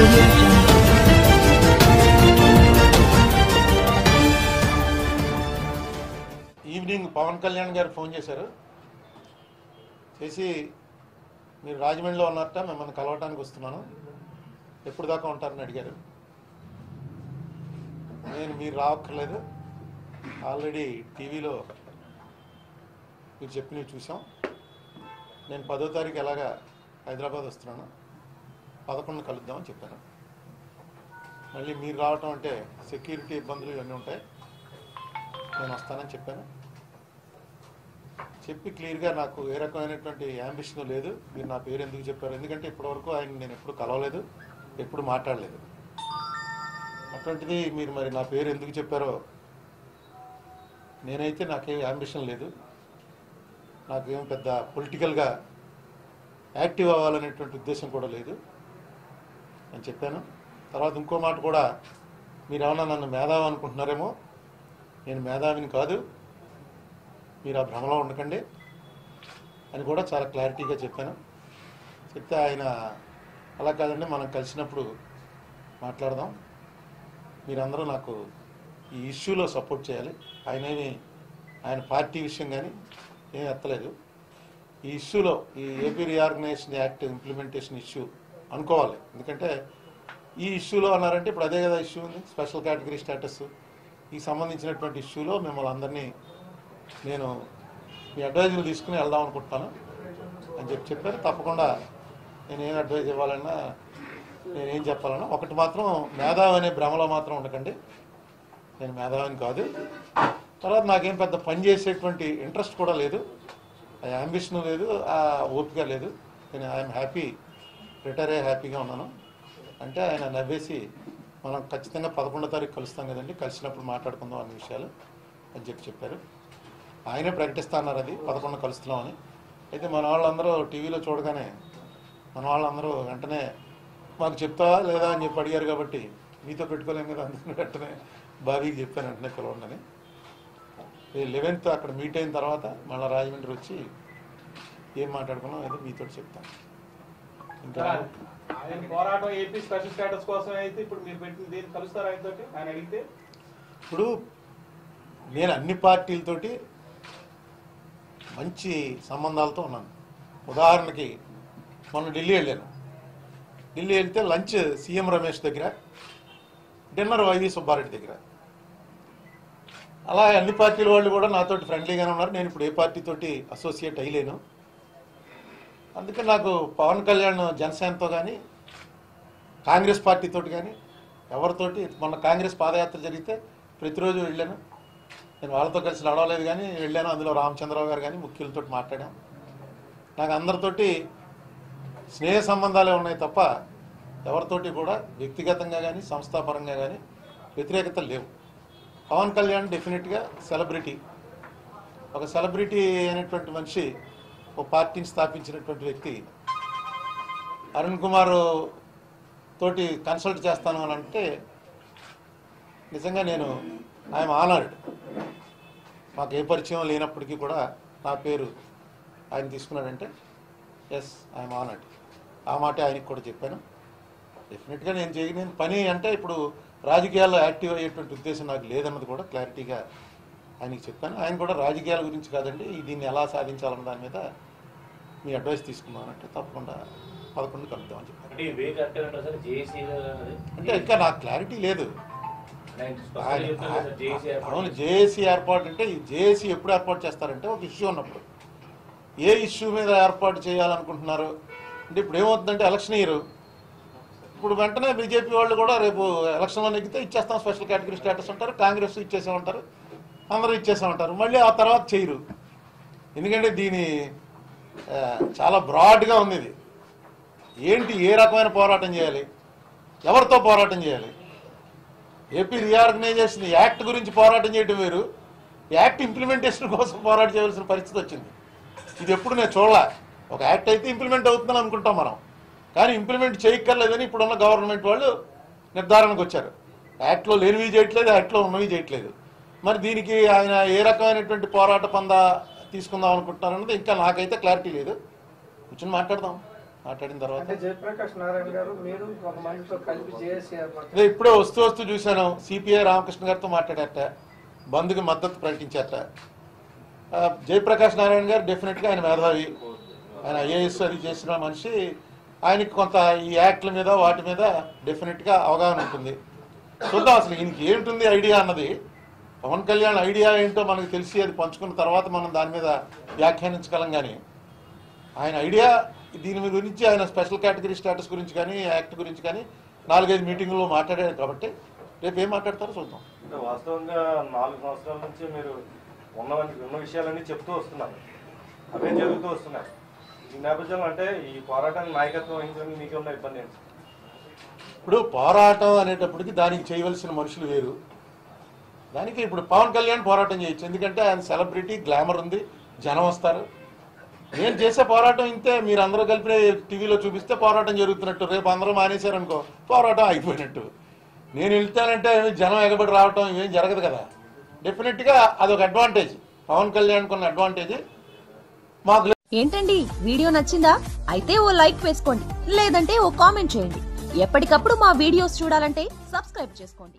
audio jungle. Evening Pavan Kalyan గారు phone చేశారు. చేసి మీరు రాజమండ్రిలో ఉన్నారట, మిమ్మల్ని కలవటానికి వస్తున్నాను, ఎప్పుడు దాకా ఉంటారని అడిగారు. మీరు రావక్కర్లేదు, ఆల్రెడీ టీవీలో మీరు చెప్పినవి చూసాం. నేను 10వ తారీఖు ఎలాగా హైదరాబాద్ వస్తున్నాను, 11 కలుద్దామని చెప్పాను. మళ్ళీ మీరు రావటం అంటే సెక్యూరిటీ ఇబ్బందులు ఇవన్నీ ఉంటాయి, నేను వస్తానని చెప్పాను. చెప్పి క్లియర్గా నాకు ఏ రకమైనటువంటి యాంబిషన్ లేదు, మీరు నా పేరు ఎందుకు చెప్పారు, ఎందుకంటే ఇప్పటివరకు ఆయన నేను ఎప్పుడు కలవలేదు, ఎప్పుడు మాట్లాడలేదు. అటువంటిది మీరు మరి నా పేరు ఎందుకు చెప్పారో, నేనైతే నాకేం యాంబిషన్ లేదు, నాకేం పెద్ద పొలిటికల్గా యాక్టివ్ అవ్వాలనేటువంటి ఉద్దేశం కూడా లేదు అని చెప్పాను. తర్వాత ఇంకో మాట కూడా, మీరు ఏమన్నా నన్ను మేధావి అనుకుంటున్నారేమో, నేను మేధావిని కాదు, మీరు ఆ భ్రమలో ఉండకండి అని కూడా చాలా క్లారిటీగా చెప్పాను. చెప్తే ఆయన అలా కాదండి, మనం కలిసినప్పుడు మాట్లాడదాం, మీరందరూ నాకు ఈ ఇష్యూలో సపోర్ట్ చేయాలి. ఆయన పార్టీ విషయం కానీ ఏం ఎత్తలేదు. ఈ ఇష్యూలో ఈ AP reorganisation act implementation issue అనుకోవాలి. ఎందుకంటే ఈ ఇష్యూలో అన్నారంటే ఇప్పుడు అదే కదా ఇష్యూ ఉంది, స్పెషల్ కేటగిరీ స్టేటస్, ఈ సంబంధించినటువంటి ఇష్యూలో మిమ్మల్ని అందరినీ నేను మీ అడ్వైజులు తీసుకుని వెళ్దాం అనుకుంటున్నాను అని చెప్పారు. తప్పకుండా నేను ఏం అడ్వైజ్ ఇవ్వాలన్నా, నేనేం చెప్పాలన్నా, ఒకటి మాత్రం మేధావి అనే భ్రమలో మాత్రం ఉండకండి, నేను మేధావిని కాదు. తర్వాత నాకేం పెద్ద పని చేసేటువంటి ఇంట్రెస్ట్ కూడా లేదు, ఆ యాంబిషన్ లేదు, ఆ ఓపిక లేదు. నేను ఐఎమ్ హ్యాపీ, రిటైర్ అయ్యే హ్యాపీగా ఉన్నాను అంటే ఆయన నవ్వేసి, మనం ఖచ్చితంగా 11వ తారీఖు కలుస్తాం కదండి, కలిసినప్పుడు మాట్లాడుకుందాం అనే విషయాలు అని చెప్పారు. ఆయనే ప్రకటిస్తా అన్నారు అది 11 కలుస్తున్నామని. అయితే మన వాళ్ళందరూ టీవీలో చూడగానే మన వాళ్ళందరూ వెంటనే మాకు చెప్తావా లేదా అని చెప్పి అడిగారు. కాబట్టి మీతో పెట్టుకోలేం కదా, అందుకని వెంటనే బాబీకి చెప్పాను వెంటనే పిలవండి. 11th అక్కడ మీట్ అయిన తర్వాత మళ్ళీ రాజమండ్రి వచ్చి ఏం మాట్లాడుకున్నాం ఏదో మీతో చెప్తాను. ఇంకా పోరాటం ఏపీ స్పెషల్ స్టేటస్ కోసం అయితే ఇప్పుడు మీరు పెట్టింది కలుస్తారు ఆయనతో ఆయన అడిగితే? ఇప్పుడు నేను అన్ని పార్టీలతోటి మంచి సంబంధాలతో ఉన్నాను. ఉదాహరణకి మొన్న ఢిల్లీ వెళ్ళాను. ఢిల్లీ వెళ్తే లంచ్ సీఎం రమేష్ దగ్గర, డిన్నర్ వైవి సుబ్బారెడ్డి దగ్గర. అలా అన్ని పార్టీల వాళ్ళు కూడా నాతోటి ఫ్రెండ్లీగానే ఉన్నారు. నేను ఇప్పుడు ఏ పార్టీతోటి అసోసియేట్ అయ్యలేను. అందుకని నాకు పవన్ కళ్యాణ్ జనసేనతో కానీ కాంగ్రెస్ పార్టీతోటి కానీ ఎవరితోటి, మొన్న కాంగ్రెస్ పాదయాత్ర జరిగితే ప్రతిరోజు వెళ్ళాను. నేను వాళ్ళతో కలిసి నడవలేదు కానీ వెళ్ళాను. అందులో రామచంద్రరావు గారు కానీ ముఖ్యులతో మాట్లాడాం. నాకు అందరితోటి స్నేహ సంబంధాలే ఉన్నాయి తప్ప ఎవరితోటి కూడా వ్యక్తిగతంగా కానీ సంస్థాపరంగా కానీ వ్యతిరేకతలు లేవు. పవన్ కళ్యాణ్ డెఫినెట్గా సెలబ్రిటీ, ఒక సెలబ్రిటీ అయినటువంటి మనిషి, ఒక పార్టీని స్థాపించినటువంటి వ్యక్తి. అరుణ్ కుమార్ తోటి కన్సల్ట్ చేస్తాను అని అంటే నిజంగా నేను ఐఎమ్ ఆనర్డ్. మాకు ఏ పరిచయం లేనప్పటికీ కూడా నా పేరు ఆయన తీసుకున్నాడంటే ఎస్ ఐఎమ్ ఆనర్డ్. ఆ మాట ఆయనకి కూడా చెప్పాను. డెఫినెట్గా నేను పని అంటే ఇప్పుడు రాజకీయాల్లో యాక్టివ్ అయ్యేటువంటి ఉద్దేశం నాకు లేదన్నది కూడా క్లారిటీగా ఆయనకి చెప్పాను. ఆయన కూడా రాజకీయాల గురించి కాదండి, దీన్ని ఎలా సాధించాలన్న దాని మీద మీ అడ్వైస్ తీసుకున్నానంటే తప్పకుండా 11 కలుద్దామని చెప్పాను. అంటే ఇంకా నాకు క్లారిటీ లేదు. అవును, జేఏసీ ఏర్పాటు అంటే జేఏసీ ఎప్పుడు ఏర్పాటు చేస్తారంటే ఒక ఇష్యూ ఉన్నప్పుడు. ఏ ఇష్యూ మీద ఏర్పాటు చేయాలనుకుంటున్నారు అంటే ఇప్పుడు ఏమవుతుందంటే ఎలక్షన్ ఇయర్, ఇప్పుడు వెంటనే బీజేపీ వాళ్ళు కూడా రేపు ఎలక్షన్లో నెగ్గితే ఇచ్చేస్తాం స్పెషల్ కేటగిరీ స్టేటస్ అంటారు, కాంగ్రెస్ ఇచ్చేసామంటారు, అందరూ ఇచ్చేసామంటారు, మళ్ళీ ఆ తర్వాత చేయరు. ఎందుకంటే దీని చాలా బ్రాడ్గా ఉంది. ఇది ఏంటి, ఏ రకమైన పోరాటం చేయాలి, ఎవరితో పోరాటం చేయాలి? ఏపీ రీఆర్గనైజేషన్ యాక్ట్ గురించి పోరాటం చేయడం వేరు, యాక్ట్ ఇంప్లిమెంటేషన్ కోసం పోరాటం చేయవలసిన పరిస్థితి వచ్చింది. ఇది ఎప్పుడు నేను చూడలే. ఒక యాక్ట్ అయితే ఇంప్లిమెంట్ అవుతుందని అనుకుంటాం మనం, కానీ ఇంప్లిమెంట్ చేయక్కర్లేదని ఇప్పుడున్న గవర్నమెంట్ వాళ్ళు నిర్ధారణకు వచ్చారు. యాక్ట్లో లేనివి చేయట్లేదు, యాక్ట్లో ఉన్నవి చేయట్లేదు. మరి దీనికి ఆయన ఏ రకమైనటువంటి పోరాట పందా తీసుకుందాం అనుకుంటున్నారన్నది ఇంకా నాకైతే క్లారిటీ లేదు. కూర్చొని మాట్లాడదాం. మాట్లాడిన తర్వాత అంటే జయప్రకాష్ నారాయణ గారు మీరు కొంతమందితో కలిపి జేఏసీ నేను ఇప్పుడే వస్తూ చూశాను, సిపిఐ రామకృష్ణ గారితో మాట్లాడారట, బంద్కి మద్దతు ప్రకటించారట. జయప్రకాష్ నారాయణ గారు డెఫినెట్గా ఆయన మేధావి, ఆయన ఐఏఎస్ అది చేసిన మనిషి, ఆయనకి కొంత ఈ యాక్ట్ల మీద వాటి మీద డెఫినెట్గా అవగాహన ఉంటుంది. చూద్దాం అసలు ఈయనకి ఏంటుంది ఐడియా అన్నది. పవన్ కళ్యాణ్ ఐడియా ఏంటో మనకు తెలిసి అది పంచుకున్న తర్వాత మనం దాని మీద వ్యాఖ్యానించగలం. కానీ ఆయన ఐడియా దీని గురించి, ఆయన స్పెషల్ కేటగిరీ స్టేటస్ గురించి కానీ యాక్ట్ గురించి కానీ 4-5 మీటింగుల్లో మాట్లాడారు. కాబట్టి రేపు ఏం మాట్లాడతారో చూద్దాం. అంటే వాస్తవంగా 4 సంవత్సరాల నుంచి మీరు ఉన్న విషయాలన్నీ చెప్తూ వస్తున్నారు, అవే జరుగుతూ వస్తున్నాయి. ఈ నేపథ్యంలో అంటే ఈ పోరాటానికి నాయకత్వం వహించడానికి మీకు ఉన్న ఇబ్బంది ఏంటి? ఇప్పుడు పోరాటం అనేటప్పటికి దానికి చేయవలసిన మనుషులు వేరు. దానికి ఇప్పుడు పవన్ కళ్యాణ్ పోరాటం చేయొచ్చు, ఎందుకంటే ఆయన సెలబ్రిటీ, గ్లామర్ ఉంది, జనం వస్తారు. నేను చేసే పోరాటం ఇంతే, మీరు అందరూ కలిపి టీవీలో చూపిస్తే పోరాటం జరుగుతున్నట్టు, రేపు అందరూ మానేశారనుకో పోరాటం అయిపోయినట్టు. నేను వెళ్తానంటే జనం ఎగబడి రావటం ఇవేం జరగదు కదా. డెఫినెట్గా అదొక అడ్వాంటేజ్, పవన్ కళ్యాణ్ కొన్న అడ్వాంటేజ్ మాకు. ఏంటండి వీడియో నచ్చిందా? అయితే ఓ లైక్ వేసుకోండి, లేదంటే ఓ కామెంట్ చేయండి. ఎప్పటికప్పుడు మా వీడియోస్ చూడాలంటే సబ్స్క్రైబ్ చేసుకోండి.